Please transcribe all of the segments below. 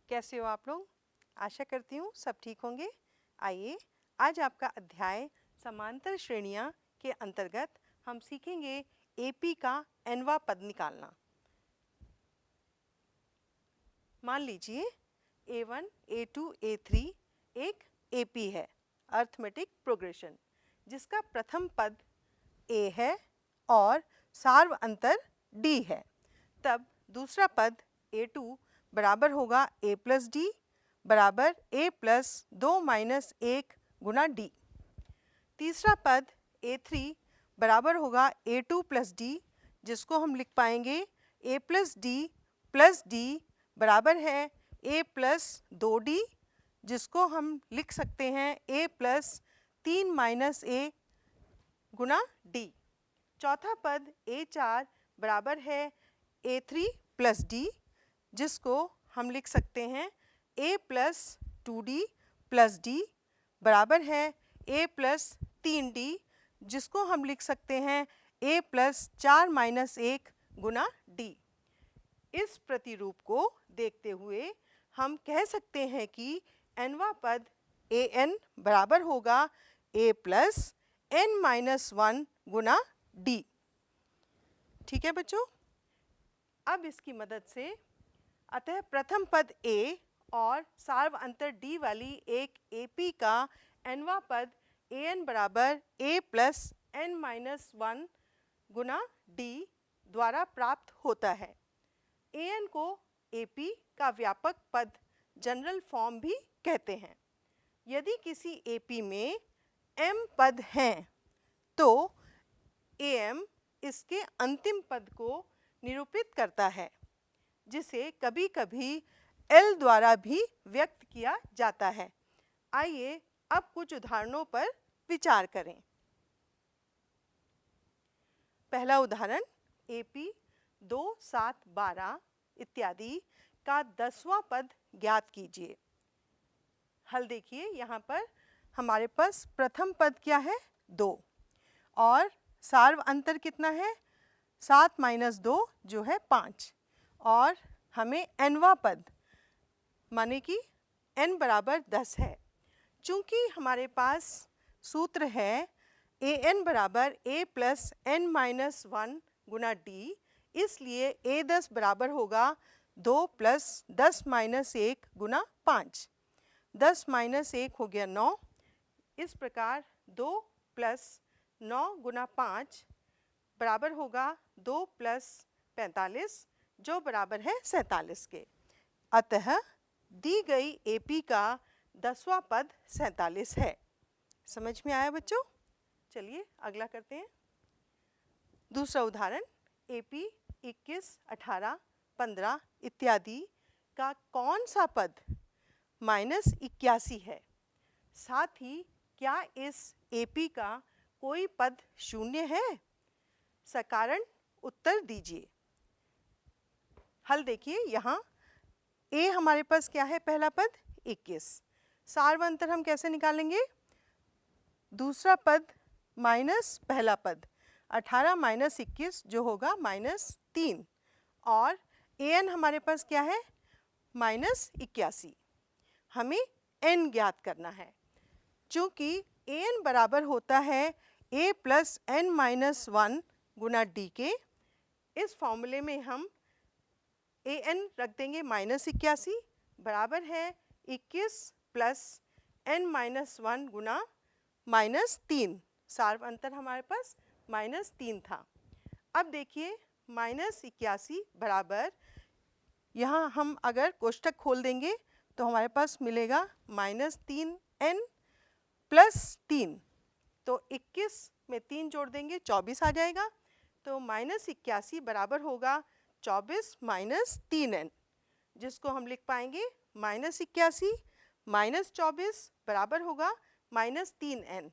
कैसे हो आप लोग? आशा करती हूँ सब ठीक होंगे। आइए, आज आपका अध्याय समांतर श्रेणियाँ के अंतर्गत हम सीखेंगे एपी का nवां पद निकालना। मान लीजिए a1, a2, a3 एक एपी है, अर्थमेटिक प्रोग्रेशन, जिसका प्रथम पद a है और सार्व अंतर d है। तब दूसरा पद a2 बराबर होगा a प्लस डी बराबर a plus 2 minus 1 Guna D. तीसरा पद a3 बराबर होगा a2 प्लस डी, जिसको हम लिख पाएंगे a प्लस डी बराबर है a प्लस 2d, जिसको हम लिख सकते हैं a plus 3 minus a Guna d। चौथा पद a4 बराबर है a3 प्लस डी, जिसको हम लिख सकते हैं a plus 2d plus D बराबर है a प्लस 3d, जिसको हम लिख सकते हैं a plus 4 minus 1 Guna d। इस प्रतिरूप को देखते हुए हम कह सकते हैं कि nवां पद an बराबर होगा a plus n minus 1 Guna d। ठीक है बच्चों, अब इसकी मदद से अतः प्रथम पद a और सार्व अंतर d वाली एक AP का nवां पद an बराबर a plus n minus 1 Guna d द्वारा प्राप्त होता है। an को AP का व्यापक पद जनरल फॉर्म भी कहते हैं। यदि किसी AP में m पद हैं तो am इसके अंतिम पद को निरूपित करता है, जिसे कभी-कभी L द्वारा भी व्यक्त किया जाता है। आइए अब कुछ उदाहरणों पर विचार करें। पहला उदाहरण AP 2, 7, 12 इत्यादि का 10वां पद ज्ञात कीजिए। हल देखिए, यहाँ पर हमारे पास प्रथम पद क्या है 2 और सार्व अंतर कितना है 7 माइनस 2 जो है 5, और हमें nवां पद माने कि n बराबर 10 है। चूँकि हमारे पास सूत्र है an बराबर a plus n minus 1 Guna d, इसलिए a10 बराबर होगा 2 प्लस 10 माइनस 1 गुना 5। 10 माइनस 1 हो गया 9। इस प्रकार 2 प्लस 9 गुना 5 बराबर होगा 2 प्लस 45, जो बराबर है 47 के। अतः दी गई AP का 10वां पद 47 है। समझ में आया बच्चों? चलिए अगला करते हैं। दूसरा उदाहरण AP 21, 18, 15 इत्यादि का कौन सा पद -81 है? साथ ही क्या इस AP का कोई पद शून्य है? सकारण उत्तर दीजिए। हल देखिए, यहाँ a हमारे पास क्या है, पहला पद 21। सार्व अंतर हम कैसे निकालेंगे? दूसरा पद माइनस पहला पद 18 माइनस 21 जो होगा -3, और an हमारे पास क्या है -81। हमें n ज्ञात करना है। चूँकि an बराबर होता है a plus n minus 1 Guna d के, इस फॉर्मूले में हम an रख देंगे -81 बराबर है 21 प्लस n माइनस 1 गुना -3। सार्व अंतर हमारे पास -3 था। अब देखिए -81 बराबर, यहाँ हम अगर कोष्ठक खोल देंगे तो हमारे पास मिलेगा -3n प्लस 3, तो 21 में 3 जोड़ देंगे 24 आ जाएगा। तो -81 बराबर होगा 24 माइनस 3n, जिसको हम लिख पाएंगे -81 माइनस 24 बराबर होगा -3n,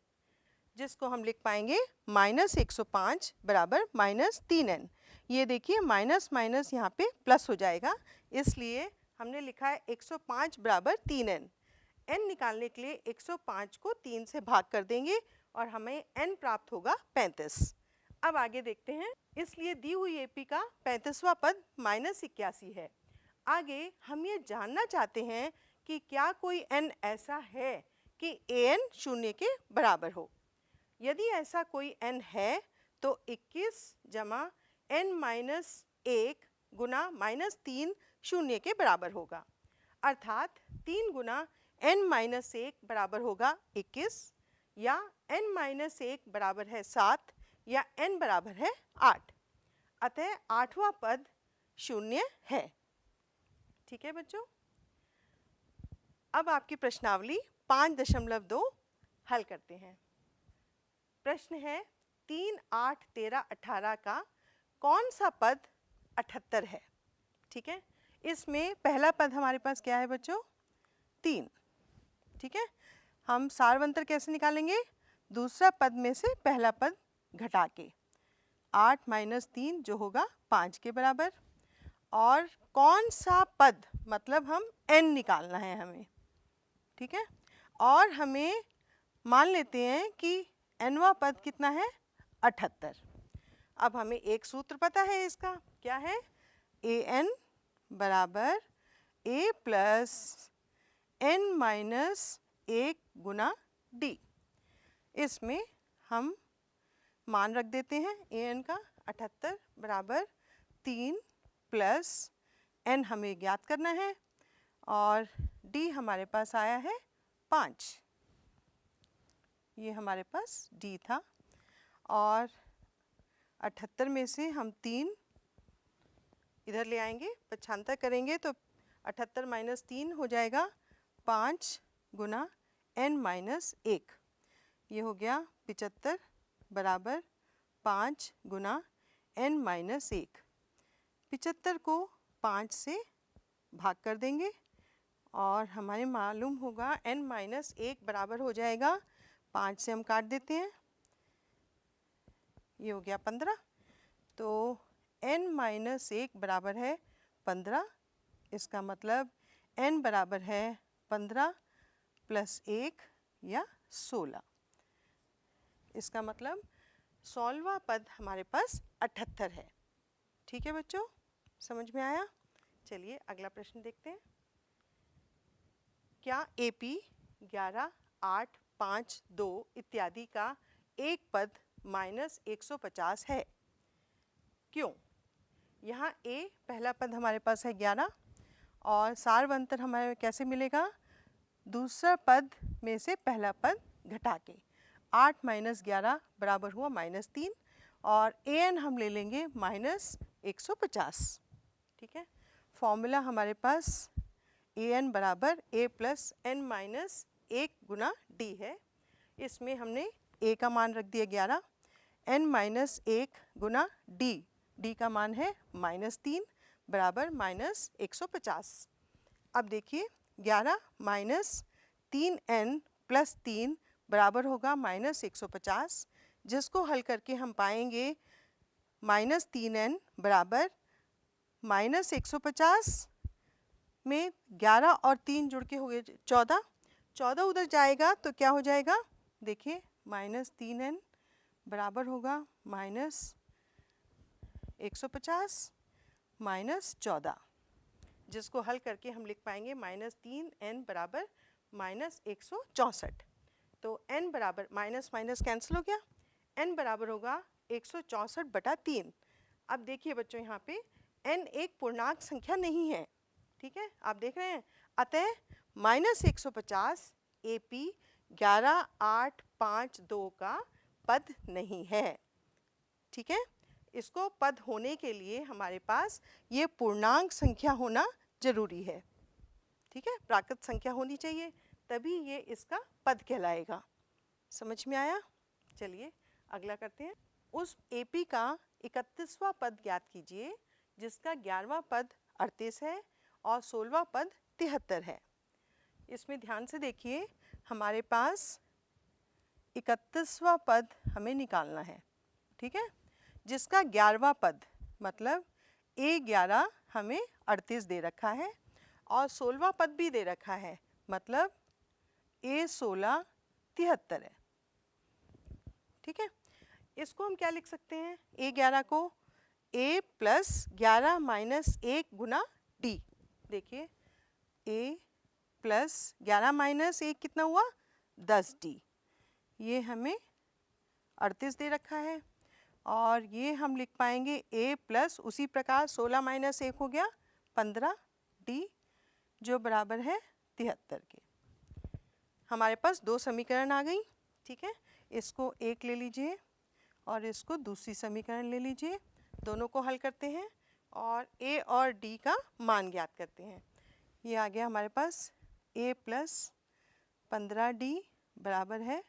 जिसको हम लिख पाएंगे -105 बराबर -3n। ये देखिए माइनस माइनस यहाँ पे प्लस हो जाएगा, इसलिए हमने लिखा है 105 बराबर 3n। n निकालने के लिए 105 को 3 से भाग कर देंगे और हमें n प्राप्त होगा 35। अब आगे देखते हैं। इसलिए दी हुई AP का 35वां पद -81 है। आगे हम ये जानना चाहते हैं कि क्या कोई n ऐसा है कि an शून्य के बराबर हो। यदि ऐसा कोई n है तो 21 जमा n माइनस 1 गुना माइनस 3 शून्य के बराबर होगा, अर्थात 3 गुना n माइनस 1 बराबर होगा 21, या n माइनस 1 बराबर है 7, या n बराबर है 8। अतः आठवां पद शून्य है। ठीक है बच्चों, अब आपकी प्रश्नावली 5.2 हल करते हैं। प्रश्न है 3, 8, 13, 18 का कौन सा पद 78 है। ठीक है, इसमें पहला पद हमारे पास क्या है बच्चों, 3। ठीक है, हम सारवंतर कैसे निकालेंगे, दूसरा पद में से पहला पद घटा के, 8 माइनस 3 जो होगा 5 के बराबर। और कौन सा पद मतलब हम n निकालना है हमें। ठीक है, और हमें मान लेते हैं कि nवां पद कितना है, 78। अब हमें एक सूत्र पता है इसका, क्या है, an बराबर a plus n minus 1 Guna d। इसमें हम मान रख देते हैं an का, 78 बराबर 3 प्लस n हमें ज्ञात करना है, और d हमारे पास आया है 5। ये हमारे पास d था, और 78 में से हम 3 इधर ले आएंगे, पक्षांतर करेंगे तो 78 माइनस 3 हो जाएगा 5 गुना n माइनस 1। ये हो गया 75 बराबर 5 गुना n माइनस 1। 75 को 5 से भाग कर देंगे और हमारे मालूम होगा n माइनस 1 बराबर हो जाएगा, 5 से हम काट देते हैं, ये हो गया 15। तो n माइनस 1 बराबर है 15, इसका मतलब n बराबर है 15 प्लस 1 या 16। इसका मतलब 16वां पद हमारे पास 78 है। ठीक है बच्चों, समझ में आया। चलिए अगला प्रश्न देखते हैं। क्या AP 11, 8, 5, 2 इत्यादि का एक पद माइनस 150 है। क्यों? यहाँ A पहला पद हमारे पास है 11, और सारवंतर हमारे कैसे मिलेगा, दूसरा पद में से पहला पद घटा के। 8 माइनस 11 बराबर हुआ माइनस 3, और an हम ले लेंगे माइनस 150। ठीक है, फॉर्मूला हमारे पास an बराबर a plus n minus 1 Guna d है। इसमें हमने a का मान रख दिया 11, n माइनस 1 गुना d का मान है माइनस 3 बराबर माइनस 150। अब देखिए 11 माइनस 3n प्लस 3 बराबर होगा माइनस 150, जिसको हल करके हम पाएंगे माइनस 3n बराबर माइनस 150 में 11 और 3 जुड़ के हो गए 14। 14 उधर जाएगा तो क्या हो जाएगा, देखिए माइनस 3n बराबर होगा माइनस 150 माइनस 14, जिसको हल करके हम लिख पाएंगे माइनस 3n बराबर माइनस 164। तो n बराबर माइनस माइनस कैंसिल हो गया, n बराबर होगा 164/3। अब देखिए बच्चों, यहाँ पे n एक पूर्णांक संख्या नहीं है। ठीक है, आप देख रहे हैं, अतः माइनस 150 AP 11, 8, 5, 2 का पद नहीं है। ठीक है, इसको पद होने के लिए हमारे पास ये पूर्णांक संख्या होना जरूरी है। ठीक है, प्राकृत संख्या होनी चाहिए, तभी ये इसका पद कहलाएगा। समझ में आया। चलिए अगला करते हैं। उस AP का 31वां पद ज्ञात कीजिए जिसका 11वां पद 38 है और 16वां पद 73 है। इसमें ध्यान से देखिए, हमारे पास 31वां पद हमें निकालना है। ठीक है, जिसका 11वां पद मतलब A11 हमें 38 दे रखा है, और 16वां पद भी दे रखा है, मतलब A16 73 है। ठीक है, इसको हम क्या लिख सकते हैं, A11 को A plus 11 minus 1 Guna D। देखिए a प्लस 11 माइनस 1 कितना हुआ 10d, ये हमें 38 दे रखा है। और ये हम लिख पाएंगे a प्लस उसी प्रकार 16 माइनस 1 हो गया 15d, जो बराबर है 73 के। हमारे पास दो समीकरण आ गई, ठीक है। इसको एक ले लीजिए और इसको दूसरी समीकरण ले लीजिए, दोनों को हल करते हैं और a और d का मान ज्ञात करते हैं। ये आ गया हमारे पास a प्लस 15d बराबर है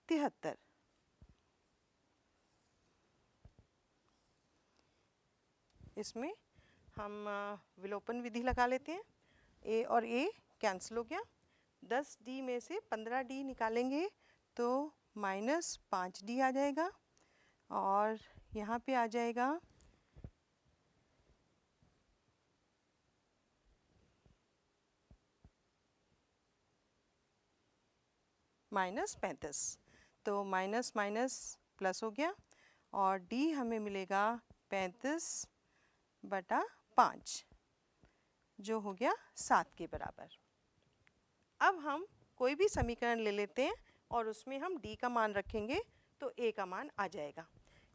73। इसमें हम विलोपन विधि लगा लेते हैं, a और a कैंसिल हो गया, 10d में से 15d निकालेंगे तो माइनस 5d आ जाएगा और यहाँ पे आ जाएगा माइनस 35। तो माइनस माइनस प्लस हो गया और d हमें मिलेगा 35/5, जो हो गया 7 के बराबर। अब हम कोई भी समीकरण ले लेते हैं और उसमें हम d का मान रखेंगे तो a का मान आ जाएगा।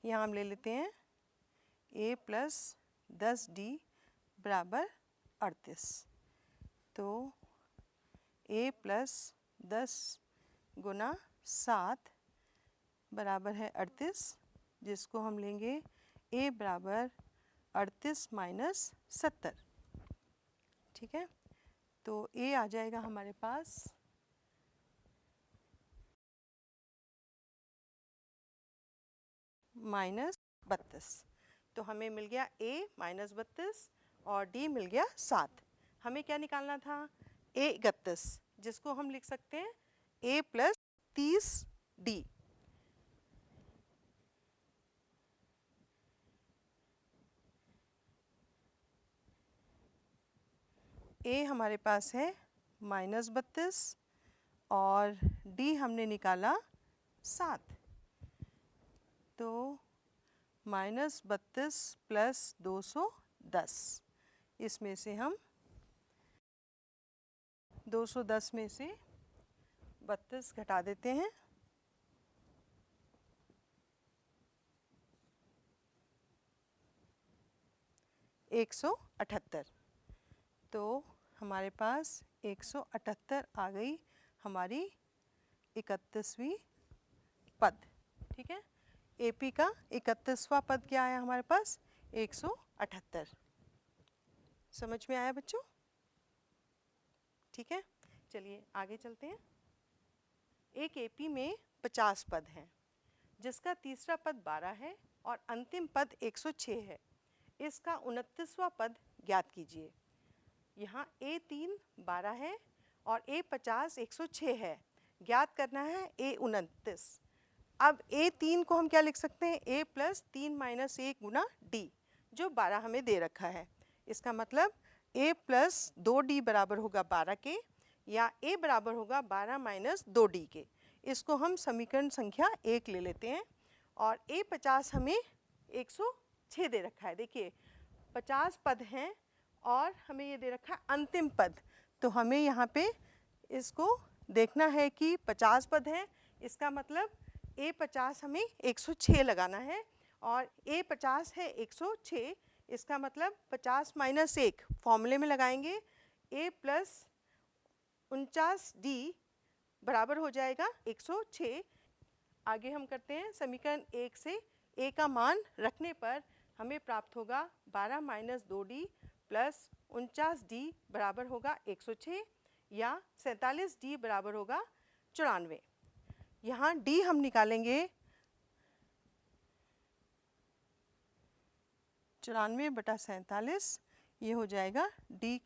यहाँ हम ले लेते हैं a प्लस 10d बराबर 38। तो a प्लस 10 गुना 7 बराबर है 38, जिसको हम लेंगे a बराबर 38 माइनस 70, ठीक है। तो a आ जाएगा हमारे पास माइनस 32। तो हमें मिल गया a माइनस 32 और d मिल गया 7। हमें क्या निकालना था a 31, जिसको हम लिख सकते हैं a प्लस 30d। a हमारे पास है माइनस 32 और d हमने निकाला 7। तो माइनस 32 प्लस 210, इसमें से हम 210 में से 32 घटा देते हैं, एक 178। तो हमारे पास 178 आ गई हमारी 31वीं पद, ठीक है। AP का 31वां पद क्या आया हमारे पास 178। समझ में आया बच्चों, ठीक है। चलिए आगे चलते हैं। एक AP में 50 पद हैं, जिसका तीसरा पद 12 है और अंतिम पद 106 है। इसका 29वां पद ज्ञात कीजिए। यहाँ A3 12 है और A50 106 है, ज्ञात करना है A29। अब A3 को हम क्या लिख सकते हैं A plus 3 minus 1 Guna D, जो 12 हमें दे रखा है। इसका मतलब A प्लस 2D बराबर होगा 12 के, या A बराबर होगा 12 माइनस 2D के। इसको हम समीकरण संख्या 1 ले लेते हैं और A50 हमें 106 दे रखा है। देखिए 50 पद हैं और हमें ये दे रखा है अंतिम पद, तो हमें यहाँ पे इसको देखना है कि 50 पद हैं, इसका मतलब A50 हमें 106 लगाना है और A50 है 106, इसका मतलब 50 माइनस 1 फॉर्मूले में लगाएंगे, A प्लस 49D बराबर हो जाएगा 106। आगे हम करते हैं समीकरण 1 से A का मान रखने पर हमें प्राप्त होगा 12 माइनस 2D प्लस 49D बराबर होगा 106, या 47D बराबर होगा 94। यहाँ D हम निकालेंगे 94/47, ये हो जाएगा D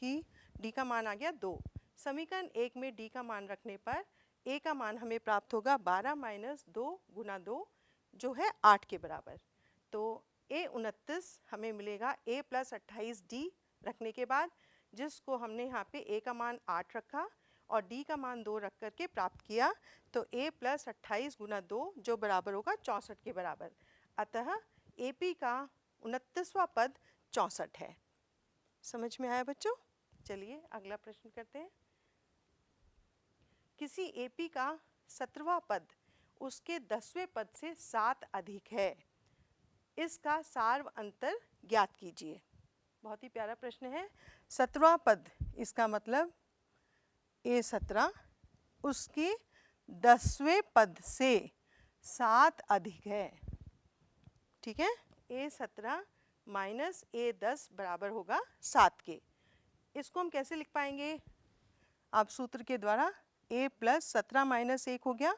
का मान आ गया 2। समीकरण 1 में D का मान रखने पर A का मान हमें प्राप्त होगा 12 माइनस 2 गुना 2, जो है 8 के बराबर। तो A29 हमें मिलेगा A प्लस 28D रखने के बाद, जिसको हमने यहाँ पे A का मान 8 रखा और D का मान 2 रख करके प्राप्त किया, तो A प्लस 28 गुना 2, जो बराबर होगा 64 के बराबर। अतः AP का 29वां पद 64 है। समझ में आया बच्चों? चलिए अगला प्रश्न करते हैं। किसी एपी का 17वां पद उसके 10वें पद से 7 अधिक है, इसका सार्व अंतर ज्ञात कीजिए। बहुत ही प्यारा प्रश्न है। 17वां पद, इसका मतलब A17 उसके 10वें पद से 7 अधिक है। ठीक है, A17 माइनस A10 बराबर होगा 7 के। इसको हम कैसे लिख पाएंगे? आप सूत्र के द्वारा A प्लस 17 माइनस 1 हो गया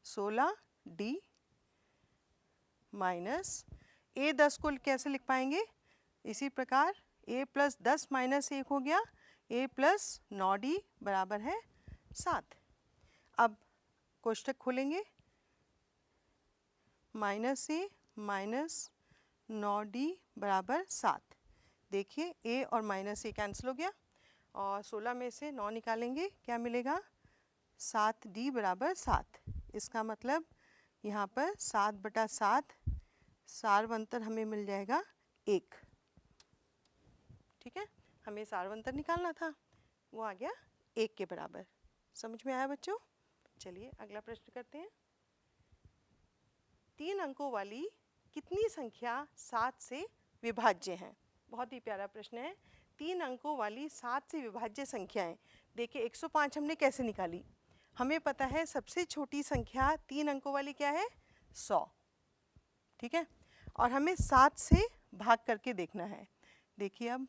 16D माइनस A10 को कैसे लिख पाएंगे? इसी प्रकार A प्लस 10 माइनस 1 हो गया A प्लस 9D बराबर है 7। अब कोष्ठक खोलेंगे, माइनस A माइनस 9D बराबर 7। देखिए A और माइनस A कैंसिल हो गया और 16 में से 9 निकालेंगे, क्या मिलेगा? 7D बराबर 7। इसका मतलब यहाँ पर 7/7 सार्व अंतर हमें मिल जाएगा 1। ठीक है, हमें सार्व अंतर निकालना था, वो आ गया 1 के बराबर। समझ में आया बच्चों? चलिए अगला प्रश्न करते हैं। 3 अंकों वाली कितनी संख्या 7 से विभाज्य है? बहुत ही प्यारा प्रश्न है। 3 अंकों वाली 7 से विभाज्य संख्याएं। देखिए 105 हमने कैसे निकाली? हमें पता है सबसे छोटी संख्या 3 अंकों वाली क्या है? 100। ठीक है, और हमें 7 से भाग करके देखना है। देखिए अब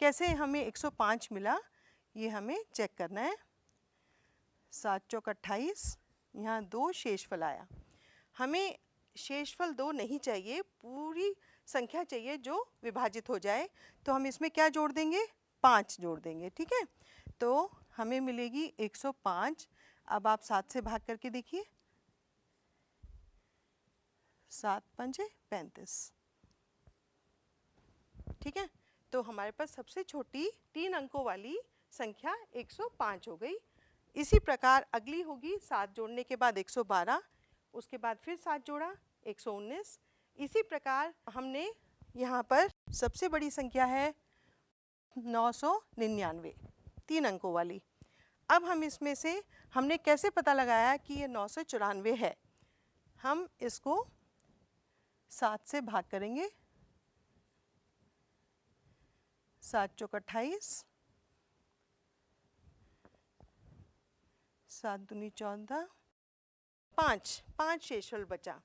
कैसे हमें 105 मिला, ये हमें चेक करना है। 7 चौक 28, यहाँ 2 शेषफल आया। हमें शेषफल 2 नहीं चाहिए, पूरी संख्या चाहिए जो विभाजित हो जाए। तो हम इसमें क्या जोड़ देंगे? 5 जोड़ देंगे। ठीक है, तो हमें मिलेगी 105। अब आप 7 से भाग करके देखिए, 7 पंजे 35। ठीक है, तो हमारे पास सबसे छोटी 3 अंकों वाली संख्या 105 हो गई। इसी प्रकार अगली होगी 7 जोड़ने के बाद 112, उसके बाद फिर 7 जोड़ा 119। इसी प्रकार हमने यहाँ पर सबसे बड़ी संख्या है 999, 3 अंकों वाली। अब हम इसमें से हमने कैसे पता लगाया कि ये 994 है? हम इसको 7 से भाग करेंगे, 7 चौक 28, 7 दूनी 14, 5 शेषफल बचा।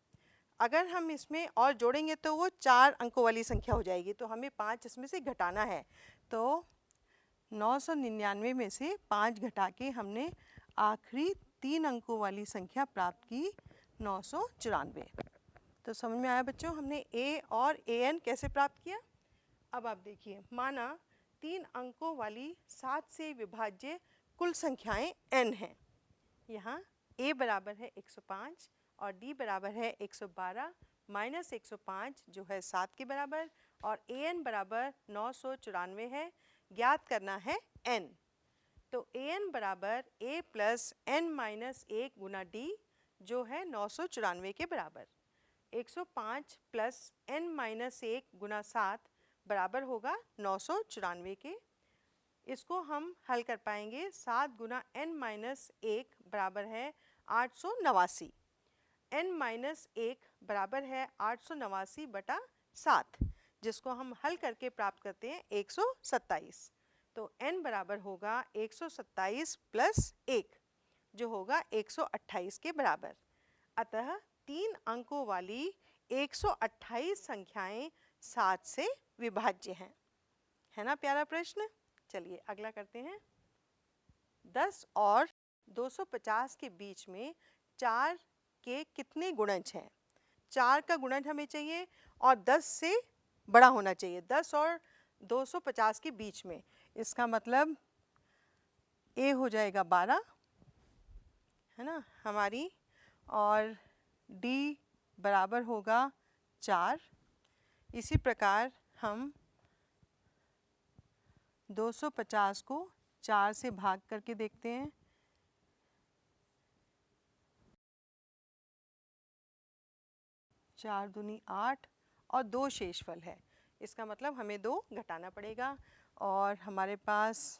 अगर हम इसमें और जोड़ेंगे तो वो 4 अंकों वाली संख्या हो जाएगी, तो हमें 5 इसमें से घटाना है। तो 999 में से 5 घटा के हमने आखिरी 3 अंकों वाली संख्या प्राप्त की 994। तो समझ में आया बच्चों हमने A और AN कैसे प्राप्त किया? अब आप देखिए, माना 3 अंकों वाली 7 से विभाज्य कुल संख्याएं n हैं। यहाँ A बराबर है 105 और D बराबर है 112 माइनस 105 जो है 7 के बराबर, और AN बराबर 994 है। ज्ञात करना है n। तो AN बराबर A plus n minus 1 Guna D जो है 994 के बराबर। 105 प्लस n माइनस 1 गुना 7 बराबर होगा 994 के। इसको हम हल कर पाएंगे। 7 गुना n माइनस 1 बराबर है 889। n माइनस 1 बराबर है 889/7, जिसको हम हल करके प्राप्त करते हैं 127। तो n बराबर होगा 127 प्लस 1 जो होगा 128 के बराबर। अतः 3 अंकों वाली 128 संख्याएं 7 से विभाज्य हैं। है ना प्यारा प्रश्न? चलिए अगला करते हैं। 10 और 250 के बीच में 4 के कितने गुणज हैं? 4 का गुणज हमें चाहिए और 10 से बड़ा होना चाहिए। 10 और 250 के बीच में, इसका मतलब A हो जाएगा 12, है ना हमारी, और D बराबर होगा 4। इसी प्रकार हम 250 को 4 से भाग करके देखते हैं। 4 दूनी 8 और 2 शेषफल है, इसका मतलब हमें 2 घटाना पड़ेगा और हमारे पास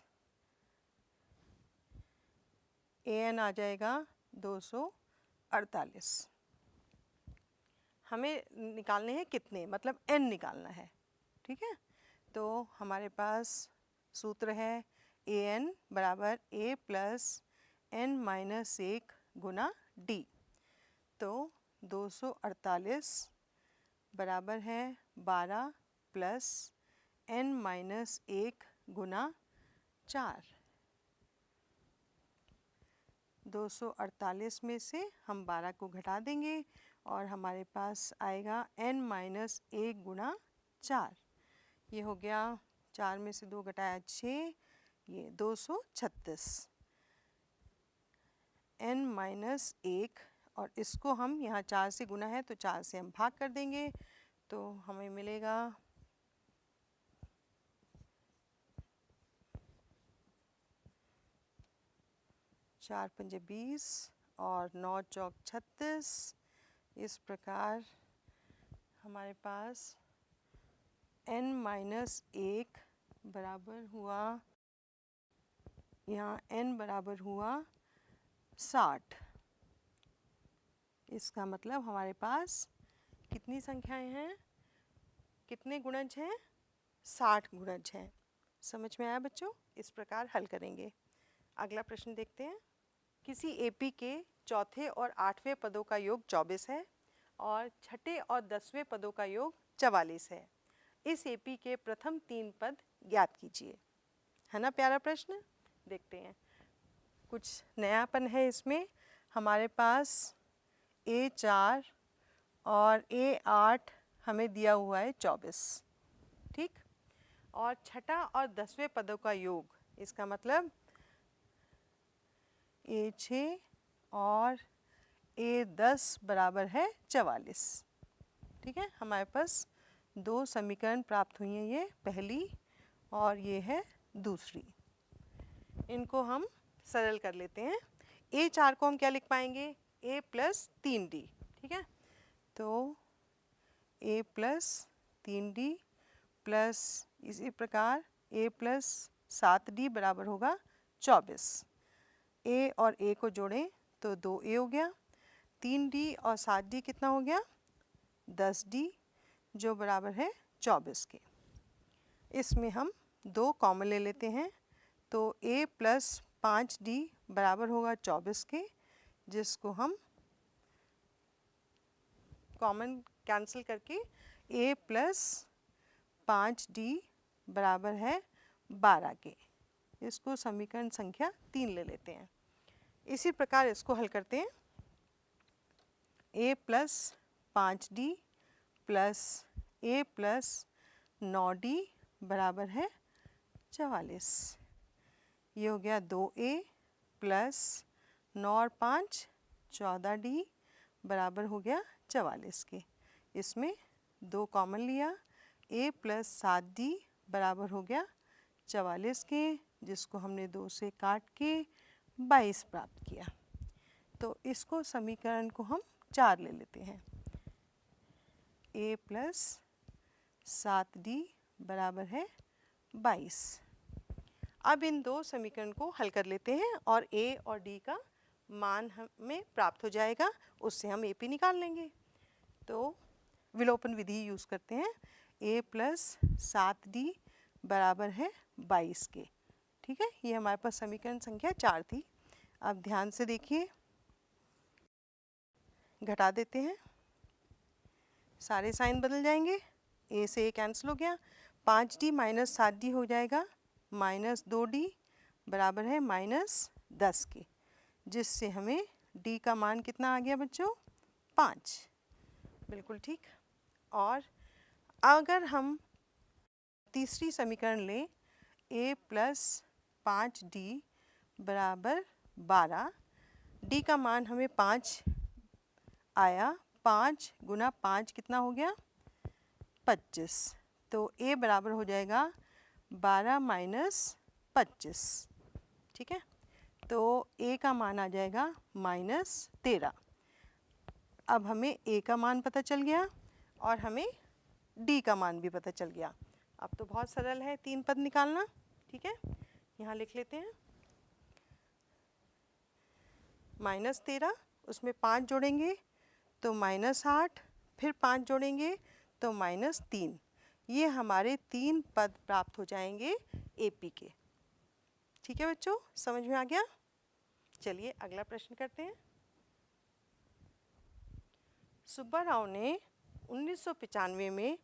an आ जाएगा 248। हमें निकालने हैं कितने, मतलब n निकालना है, ठीक है। तो हमारे पास सूत्र है an बराबर a plus n minus 1 Guna d। तो 248 बराबर है 12 प्लस n माइनस 1 गुना 4। 248 में से हम 12 को घटा देंगे और हमारे पास आएगा n माइनस 1 गुना 4। ये हो गया 4 में से 2 घटाया 6, ये 236। n माइनस 1 और इसको हम यहाँ 4 से गुना है तो 4 से हम भाग कर देंगे, तो हमें मिलेगा 4 पंजे 20 और 9 चौक 36। इस प्रकार हमारे पास n माइनस 1 बराबर हुआ, यहाँ n बराबर हुआ 60। इसका मतलब हमारे पास कितनी संख्याएं हैं, कितने गुणज हैं, 60 गुणज हैं। समझ में आया बच्चों? इस प्रकार हल करेंगे। अगला प्रश्न देखते हैं। किसी एपी के चौथे और 8वें पदों का योग 24 है और छठे और 10वें पदों का योग 44 है। इस एपी के प्रथम 3 पद ज्ञात कीजिए। है ना प्यारा प्रश्न? देखते हैं, कुछ नयापन है इसमें। हमारे पास A4 और A8 हमें दिया हुआ है 24, ठीक। और छठा और 10वें पदों का योग, इसका मतलब A6 और A10 बराबर है 44, ठीक है। हमारे पास 2 समीकरण प्राप्त हुई हैं, ये पहली और ये है दूसरी। इनको हम सरल कर लेते हैं। A4 को हम क्या लिख पाएंगे, A प्लस 3D, ठीक है। तो A प्लस 3D प्लस इसी प्रकार A प्लस 7D बराबर होगा 24। A और A को जोड़ें तो 2A हो गया, 3D और 7D कितना हो गया, 10D, जो बराबर है 24 के। इसमें हम 2 कॉमन ले लेते हैं, तो A प्लस 5D बराबर होगा 24 के, जिसको हम कॉमन कैंसिल करके A प्लस 5D बराबर है 12 के। इसको समीकरण संख्या 3 ले लेते हैं। इसी प्रकार इसको हल करते हैं। A plus 5D plus A plus 9D बराबर है 44। ये हो गया 2A प्लस 9 और 5 14D बराबर हो गया 44 के। इसमें 2 कॉमन लिया, A प्लस 7D बराबर हो गया 44 के, जिसको हमने 2 से काट के 22 प्राप्त किया। तो इसको समीकरण को हम 4 ले लेते हैं। A प्लस 7D बराबर है 22। अब इन 2 समीकरण को हल कर लेते हैं और A और D का मान हमें प्राप्त हो जाएगा, उससे हम AP निकाल लेंगे। तो विलोपन विधि यूज़ करते हैं। A प्लस 7D बराबर है 22 के, ठीक है। ये हमारे पास समीकरण संख्या 4 थी। अब ध्यान से देखिए, घटा देते हैं, सारे साइन बदल जाएंगे, A से A कैंसिल हो गया, 5D माइनस 7D हो जाएगा माइनस 2D बराबर है माइनस 10 के, जिससे हमें D का मान कितना आ गया बच्चों, 5। बिल्कुल ठीक। और अगर हम तीसरी समीकरण लें, A प्लस 5D बराबर 12, D का मान हमें 5 आया, 5 गुना 5 कितना हो गया, 25। तो A बराबर हो जाएगा 12 माइनस 25, ठीक है। तो A का मान आ जाएगा माइनस 13। अब हमें A का मान पता चल गया और हमें D का मान भी पता चल गया। अब तो बहुत सरल है 3 पद निकालना। ठीक है, यहाँ लिख लेते हैं -13, उसमें 5 जोड़ेंगे तो -8, फिर 5 जोड़ेंगे तो -3। ये हमारे 3 पद प्राप्त हो जाएंगे AP के। ठीक है बच्चों, समझ में आ गया? चलिए अगला प्रश्न करते हैं। सुब्बा राव ने 1995 में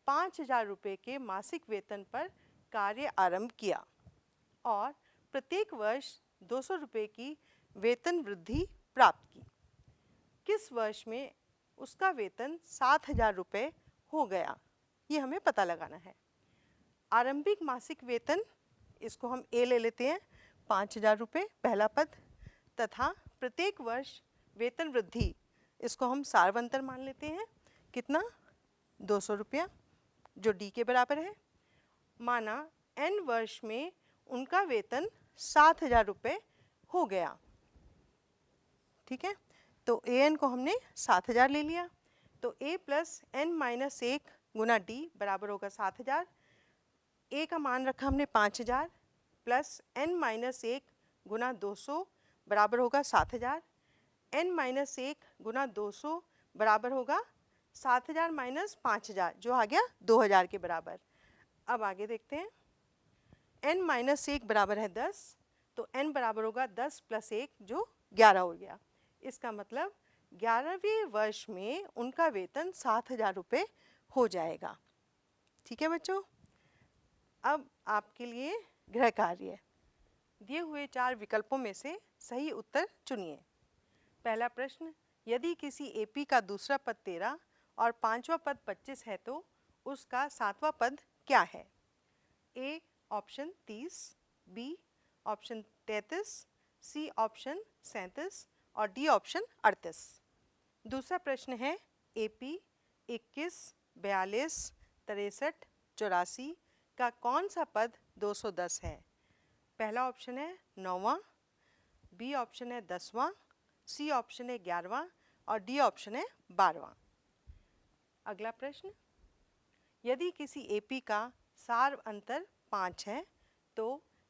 5,000 रुपये के मासिक वेतन पर कार्य आरंभ किया और प्रत्येक वर्ष 200 रुपये की वेतन वृद्धि प्राप्त की। किस वर्ष में उसका वेतन 7,000 रुपये हो गया, ये हमें पता लगाना है। आरंभिक मासिक वेतन, इसको हम A ले लेते हैं, 5,000 रुपये पहला पद, तथा प्रत्येक वर्ष वेतन वृद्धि, इसको हम सार्वंतर मान लेते हैं। कितना? 200 रुपया, जो D के बराबर है। माना N वर्ष में उनका वेतन 7,000 रुपये हो गया। ठीक है, तो AN को हमने 7,000 ले लिया, तो A plus N minus 1 Guna D बराबर होगा 7,000। A का मान रखा हमने 5,000 प्लस N माइनस 1 गुना 200 बराबर होगा 7,000। N माइनस 1 गुना 200 बराबर होगा 7,000 माइनस 5,000, जो आ गया 2,000 के बराबर। अब आगे देखते हैं। N माइनस 1 बराबर है 10, तो N बराबर होगा 10 प्लस 1, जो 11 हो गया। इसका मतलब 11वें वर्ष में उनका वेतन 7,000 रुपये हो जाएगा। ठीक है बच्चों, अब आपके लिए गृह कार्य। दिए हुए 4 विकल्पों में से सही उत्तर चुनिए। पहला प्रश्न, यदि किसी AP का दूसरा पद 13 और 5वां पद 25 है तो उसका 7वां पद क्या है? A option 30, B option 33, C option 37 और D ऑप्शन 38। दूसरा प्रश्न है AP 21, 42, 63, 84 का कौन सा पद 210 है? पहला ऑप्शन है 9वां, B ऑप्शन है 10वां, C ऑप्शन है 11वां और D ऑप्शन है 12वां। अगला प्रश्न, यदि किसी AP का सार अंतर 5 है तो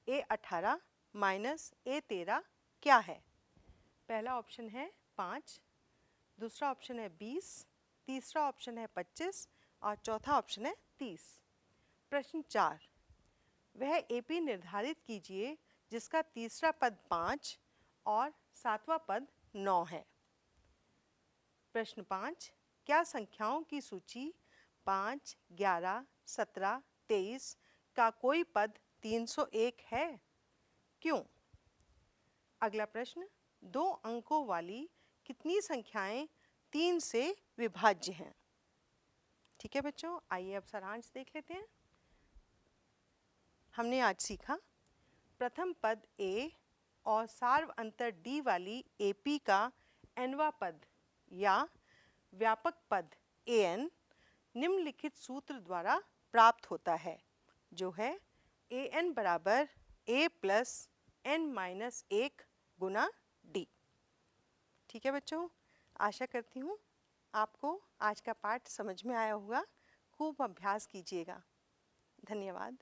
A18 माइनस A13 क्या है? पहला ऑप्शन है 5, दूसरा ऑप्शन है 20, तीसरा ऑप्शन है 25 और चौथा ऑप्शन है 30। प्रश्न 4, वह AP निर्धारित कीजिए जिसका तीसरा पद 5 और 7वां पद 9 है। प्रश्न 5, क्या संख्याओं की सूची 5, 11, 17, 23 का कोई पद 301 है? क्यों? अगला प्रश्न, 2 अंकों वाली कितनी संख्याएं 3 से विभाज्य हैं? ठीक है बच्चों, आइए अब सारांश देख लेते हैं। हमने आज सीखा, प्रथम पद A और सार्व अंतर D वाली AP का nवां पद या व्यापक पद AN निम्नलिखित सूत्र द्वारा प्राप्त होता है, जो है AN बराबर A plus N minus 1 Guna D। ठीक है बच्चों, आशा करती हूँ आपको आज का पाठ समझ में आया होगा। खूब अभ्यास कीजिएगा। धन्यवाद।